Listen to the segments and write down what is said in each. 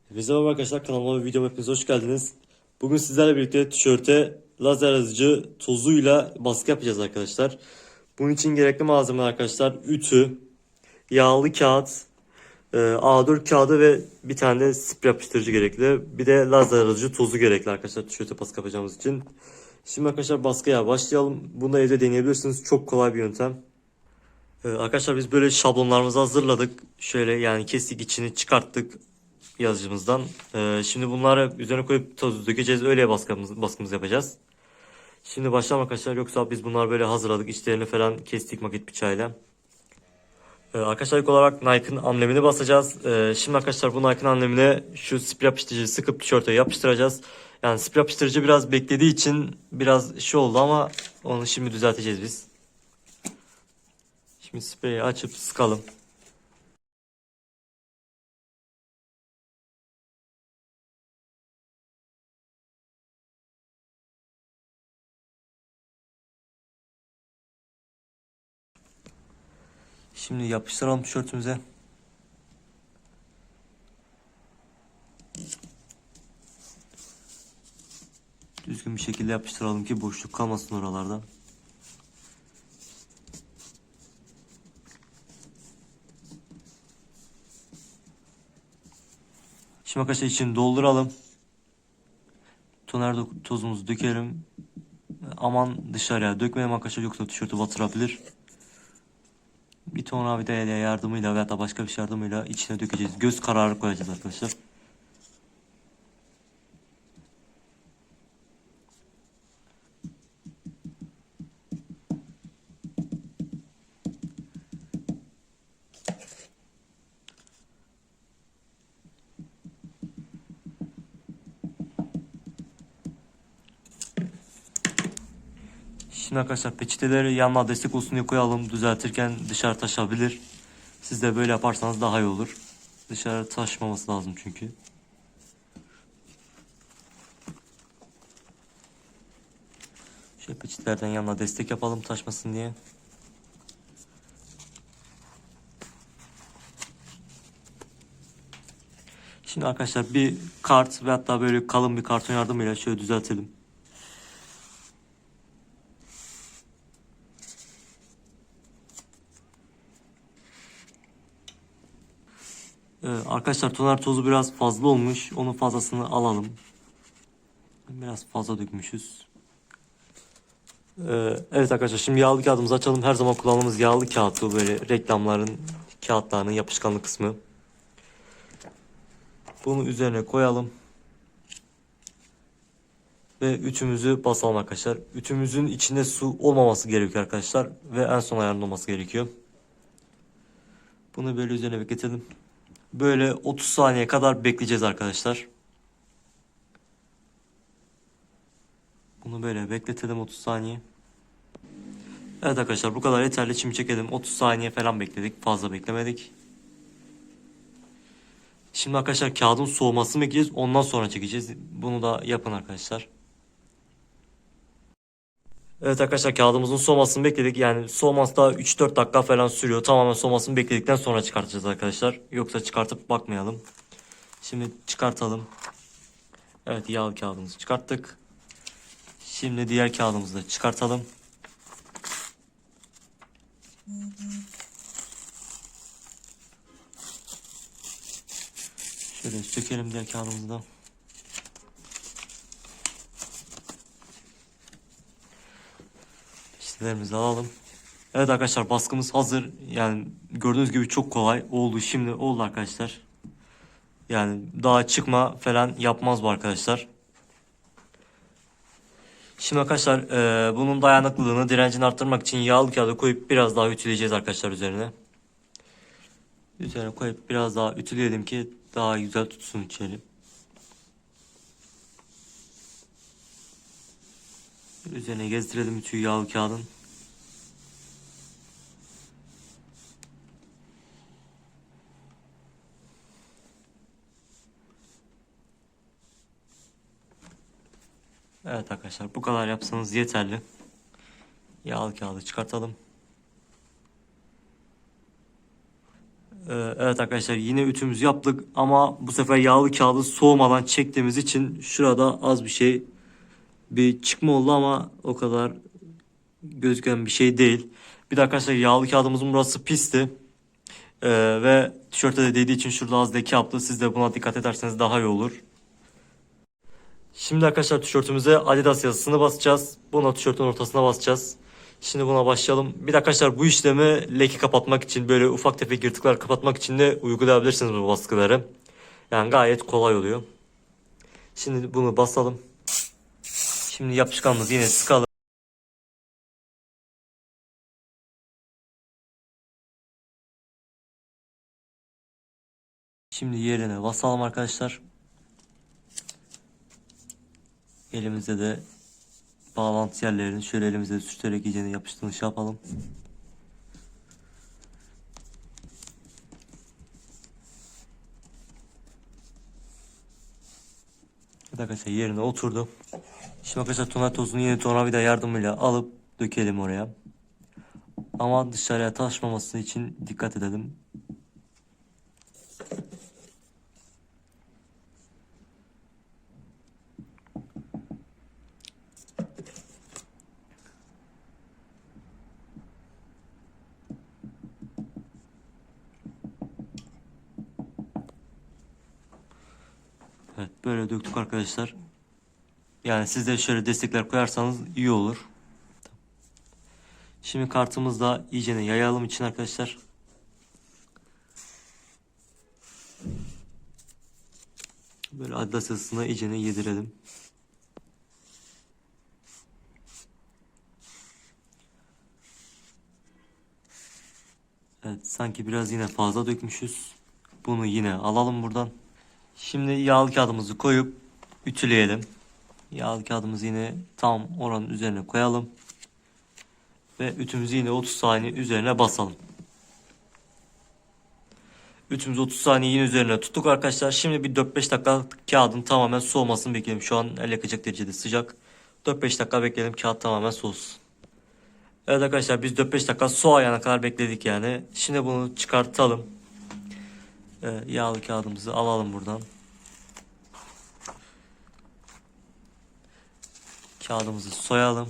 Hepinize merhaba arkadaşlar, kanalıma ve videoma hepiniz hoş geldiniz. Bugün sizlerle birlikte tişörte lazer yazıcı tozuyla baskı yapacağız arkadaşlar. Bunun için gerekli malzemeler arkadaşlar: ütü, yağlı kağıt, A4 kağıdı ve bir tane de sprey yapıştırıcı gerekli. Bir de lazer yazıcı tozu gerekli arkadaşlar tişörte baskı yapacağımız için. Şimdi arkadaşlar baskıya başlayalım. Bunu da evde deneyebilirsiniz. Çok kolay bir yöntem. Arkadaşlar biz böyle şablonlarımızı hazırladık. Şöyle yani kestik, içini çıkarttık yazıcımızdan. Şimdi bunları üzerine koyup toz dökeceğiz. Öyle baskımızı yapacağız. Şimdi başlayalım arkadaşlar. Yoksa biz bunları böyle hazırladık. İçlerini falan kestik maket bıçağıyla. Arkadaşlar ilk olarak Nike'ın amblemini basacağız. Şimdi arkadaşlar bu Nike'ın amblemine şu sprey yapıştırıcıyı sıkıp tişörte yapıştıracağız. Yani sprey yapıştırıcı biraz beklediği için biraz şey oldu ama onu şimdi düzelteceğiz biz. Şimdi spreyi açıp sıkalım. Şimdi yapıştıralım tişörtümüze. Düzgün bir şekilde yapıştıralım ki boşluk kalmasın oralarda. Şimdi arkadaşlar içini dolduralım. Toner tozumuzu dökelim. Aman dışarıya dökmeyelim arkadaşlar, yoksa tişörtü batırabilir. Bir tornavida yardımıyla veya da başka bir şey yardımıyla içine dökeceğiz. Göz kararı koyacağız arkadaşlar. Şimdi arkadaşlar peçeteleri yanına destek olsun diye koyalım. Düzeltirken dışarı taşabilir. Siz de böyle yaparsanız daha iyi olur. Dışarı taşmaması lazım çünkü. Şöyle peçetelerden yanına destek yapalım taşmasın diye. Şimdi arkadaşlar bir kart ve hatta böyle kalın bir karton yardımıyla şöyle düzeltelim. Arkadaşlar toner tozu biraz fazla olmuş. Onun fazlasını alalım. Biraz fazla dökmüşüz. Evet arkadaşlar, şimdi yağlı kağıdımızı açalım. Her zaman kullandığımız yağlı kağıt bu, böyle reklamların kağıtlarının yapışkanlı kısmı. Bunu üzerine koyalım. Ve ütümüzü basalım arkadaşlar. Ütümüzün içinde su olmaması gerekiyor arkadaşlar. Ve en son ayarında olması gerekiyor. Bunu böyle üzerine bekletelim. Böyle 30 saniye kadar bekleyeceğiz arkadaşlar. Bunu böyle bekletelim 30 saniye. Evet arkadaşlar, bu kadar yeterli. Şimdi çekelim. 30 saniye falan bekledik. Fazla beklemedik. Şimdi arkadaşlar kağıdın soğumasını bekleyeceğiz. Ondan sonra çekeceğiz. Bunu da yapın arkadaşlar. Evet arkadaşlar, kağıdımızın soğumasını bekledik. Yani soğuması da 3-4 dakika falan sürüyor. Tamamen soğumasını bekledikten sonra çıkartacağız arkadaşlar. Yoksa çıkartıp bakmayalım. Şimdi çıkartalım. Evet, yağlı kağıdımızı çıkarttık. Şimdi diğer kağıdımızı da çıkartalım. Şöyle sökelim diğer kağıdımızı da. İşlerimizi alalım. Evet arkadaşlar, baskımız hazır. Yani gördüğünüz gibi çok kolay oldu. Şimdi oldu arkadaşlar. Yani daha çıkma falan yapmaz bu arkadaşlar. Şimdi arkadaşlar bunun dayanıklılığını, direncini arttırmak için yağlı kağıdı koyup biraz daha ütüleyeceğiz arkadaşlar üzerine. Üzerine koyup biraz daha ütüleyelim ki daha güzel tutsun içeri. Üzerine gezdirelim ütüyü yağlı kağıdın. Evet arkadaşlar, bu kadar yapsanız yeterli. Yağlı kağıdı çıkartalım. Evet Evet arkadaşlar, yine ütümüzü yaptık ama bu sefer yağlı kağıdı soğumadan çektiğimiz için şurada az bir çıkma oldu ama o kadar gözüken bir şey değil. Bir de arkadaşlar, yağlı kağıdımızın burası pisti. Ve tişörte de değdiği için şurada az leke yaptı. Siz de buna dikkat ederseniz daha iyi olur. Şimdi arkadaşlar, tişörtümüze Adidas yazısını basacağız. Buna tişörtün ortasına basacağız. Şimdi buna başlayalım. Bir de arkadaşlar, bu işlemi leke kapatmak için, böyle ufak tefek yırtıklar kapatmak için de uygulayabilirsiniz bu baskıları. Yani gayet kolay oluyor. Şimdi bunu basalım. Şimdi yapışkanımızı yine sıkalım. Şimdi yerine basalım arkadaşlar. Elimizde de bağlantı yerlerini şöyle elimizde sürterek iyice yapıştığını şey yapalım. Evet arkadaşlar, yerine oturdu. Şimdi arkadaşlar, toner tozunu yine tornavida yardımıyla alıp dökelim oraya. Ama dışarıya taşmaması için dikkat edelim. Evet, böyle döktük arkadaşlar. Yani siz de şöyle destekler koyarsanız iyi olur. Şimdi kartımızda iyicene yayalım için arkadaşlar. Böyle Adidas yazısına iyicene yedirelim. Evet, sanki biraz yine fazla dökmüşüz. Bunu yine alalım buradan. Şimdi yağlı kağıdımızı koyup ütüleyelim. Yağlı kağıdımızı yine tam oranın üzerine koyalım. Ve ütümüzü yine 30 saniye üzerine basalım. Ütümüzü 30 saniye yine üzerine tuttuk arkadaşlar. Şimdi bir 4-5 dakika kağıdın tamamen soğumasını bekleyelim. Şu an el yakacak derecede sıcak. 4-5 dakika bekleyelim, kağıt tamamen soğusun. Evet arkadaşlar, biz 4-5 dakika soğuyana kadar bekledik yani. Şimdi bunu çıkartalım. Yağlı kağıdımızı alalım buradan. Kağıdımızı soyalım.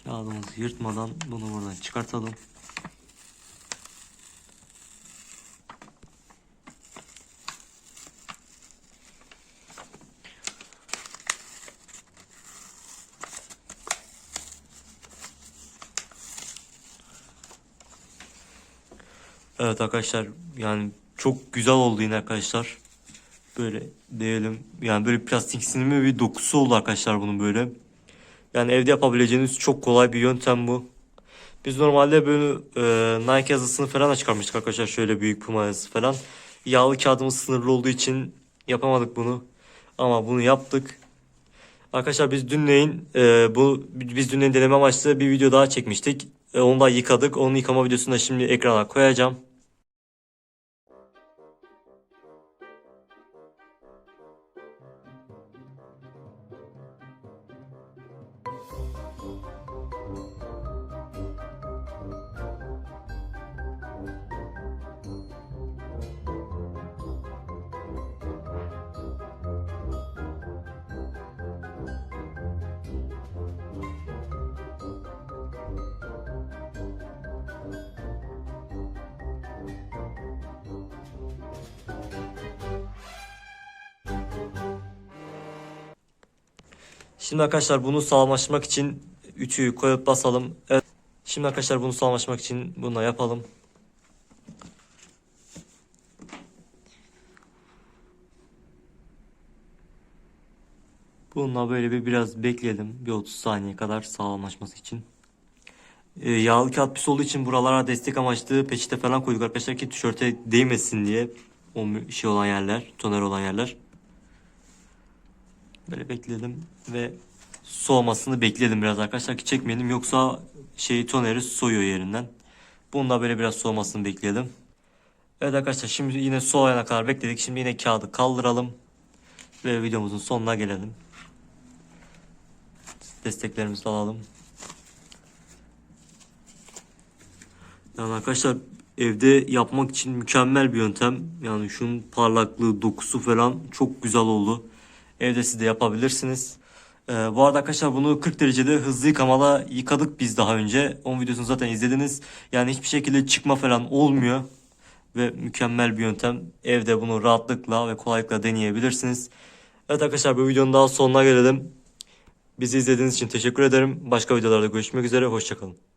Kağıdımızı yırtmadan bunu buradan çıkartalım. Evet arkadaşlar, yani çok güzel oldu yine arkadaşlar. Böyle diyelim, yani böyle plastik sinimi bir dokusu oldu arkadaşlar bunun böyle. Yani evde yapabileceğiniz çok kolay bir yöntem bu. Biz normalde böyle Nike yazısını falan da çıkarmıştık arkadaşlar, şöyle büyük Puma yazısı falan. Yağlı kağıdımız sınırlı olduğu için yapamadık bunu. Ama bunu yaptık. Arkadaşlar, biz dünleyin deneme amaçlı bir video daha çekmiştik. Onu da yıkadık. Onun yıkama videosunu da şimdi ekrana koyacağım. Şimdi arkadaşlar, bunu sağlamlaştırmak için ütüyü koyup basalım. Evet. Şimdi arkadaşlar, bunu sağlamlaştırmak için bunu yapalım. Bununla böyle biraz bekleyelim. Bir 30 saniye kadar sağlamlaşması için. Yağlı kağıt pis olduğu için buralara destek amaçlı peçete falan koyduk arkadaşlar ki tişörte değmesin diye. O şey olan yerler, toner olan yerler. Böyle bekledim ve soğumasını bekledim biraz arkadaşlar ki çekmeyelim, yoksa toneri soyuyor yerinden. Bunu da böyle biraz soğumasını bekledim. Evet arkadaşlar, şimdi yine soğuyana kadar bekledik. Şimdi yine kağıdı kaldıralım ve videomuzun sonuna gelelim. desteklerimizi de alalım. Yani arkadaşlar evde yapmak için mükemmel bir yöntem. Yani şunun parlaklığı, dokusu falan çok güzel oldu. Evde siz de yapabilirsiniz. Bu arada arkadaşlar bunu 40 derecede hızlı yıkamada yıkadık biz daha önce. Onun videosunu zaten izlediniz. Yani hiçbir şekilde çıkma falan olmuyor. Ve mükemmel bir yöntem. Evde bunu rahatlıkla ve kolaylıkla deneyebilirsiniz. Evet arkadaşlar bu videonun daha sonuna gelelim. Bizi izlediğiniz için teşekkür ederim. Başka videolarda görüşmek üzere. Hoşçakalın.